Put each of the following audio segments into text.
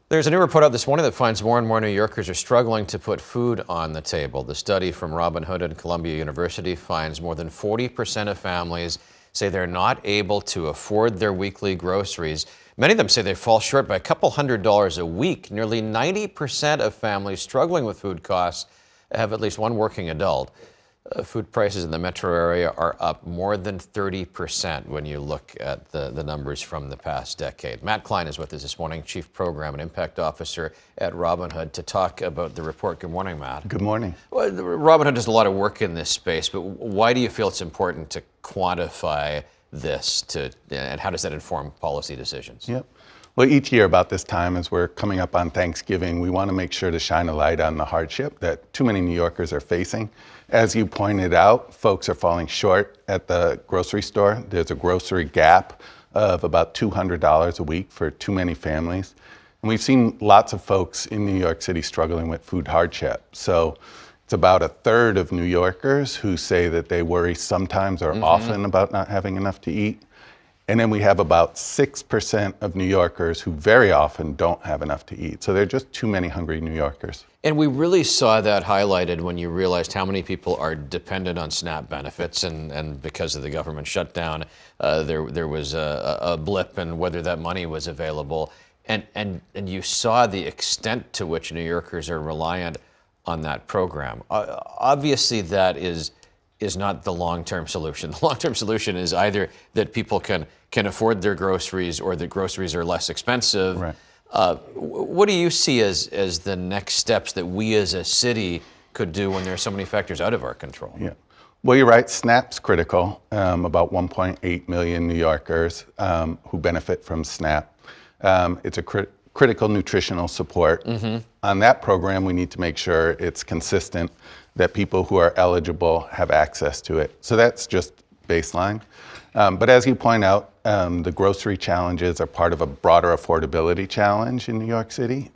There's a new report out this morning that finds more and more New Yorkers are struggling to put food on the table. The study from Robin Hood and Columbia University finds more than 40% of families say they're not able to afford their weekly groceries. Many of them say they fall short by a couple $100s a week. Nearly 90% of families struggling with food costs have at least one working adult. Food prices in the metro area are up more than 30% when you look at the numbers from the past decade. Matt Klein is with us this morning, Chief Program and Impact Officer at Robin Hood, to talk about the report. Good morning, Matt. Good morning. Well, Robin Hood does a lot of work in this space, but why do you feel it's important to quantify this, and how does that inform policy decisions? Yep. Well, each year about this time, as we're coming up on Thanksgiving, we want to make sure to shine a light on the hardship that too many New Yorkers are facing. As you pointed out, folks are falling short at the grocery store. There's a grocery gap of about $200 a week for too many families. And we've seen lots of folks in New York City struggling with food hardship. So it's about a third of New Yorkers who say that they worry sometimes or often about not having enough to eat. And then we have about 6% of New Yorkers who very often don't have enough to eat. So there are just too many hungry New Yorkers. And we really saw that highlighted when you realized how many people are dependent on SNAP benefits, and because of the government shutdown, there was a blip in whether that money was available. And you saw the extent to which New Yorkers are reliant on that program. Obviously, that is not the long-term solution. The long-term solution is either that people can afford their groceries or that groceries are less expensive. Right. What do you see as the next steps that we as a city could do when there are so many factors out of our control? Yeah. Well, you're right. SNAP's critical. About 1.8 million New Yorkers who benefit from SNAP. It's a critical nutritional support. On that program, we need to make sure it's consistent, that people who are eligible have access to it. So that's just baseline. But as you point out, the grocery challenges are part of a broader affordability challenge in New York City.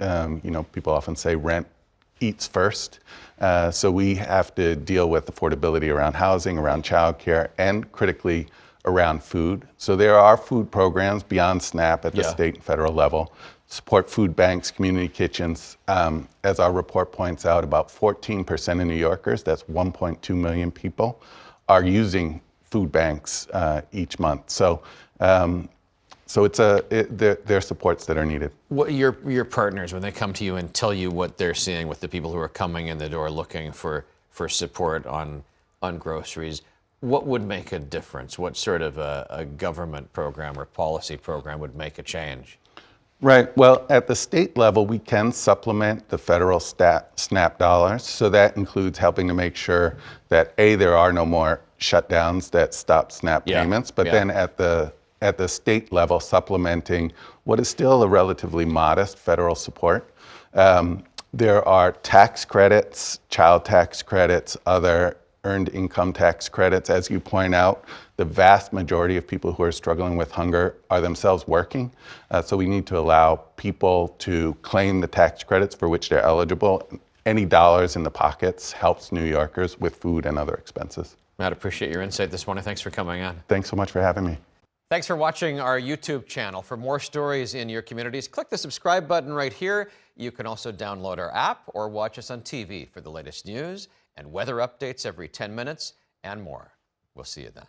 People often say rent eats first. So we have to deal with affordability around housing, around childcare, and critically around food. So there are food programs beyond SNAP at the state and federal level. Support food banks, community kitchens. As our report points out, about 14% of New Yorkers, that's 1.2 million people, are using food banks each month. So there are supports that are needed. What your partners, when they come to you and tell you what they're seeing with the people who are coming in the door looking for support on groceries, what would make a difference? What sort of a government program or policy program would make a change? Right. Well, at the state level, we can supplement the federal SNAP dollars. So that includes helping to make sure that there are no more shutdowns that stop SNAP payments, but then at the state level, supplementing what is still a relatively modest federal support. There are tax credits, child tax credits, other earned income tax credits. As you point out, the vast majority of people who are struggling with hunger are themselves working. So we need to allow people to claim the tax credits for which they're eligible. Any dollars in the pockets helps New Yorkers with food and other expenses. Matt, appreciate your insight this morning. Thanks for coming on. Thanks so much for having me. Thanks for watching our YouTube channel. For more stories in your communities, click the subscribe button right here. You can also download our app or watch us on TV for the latest news and weather updates every 10 minutes and more. We'll see you then.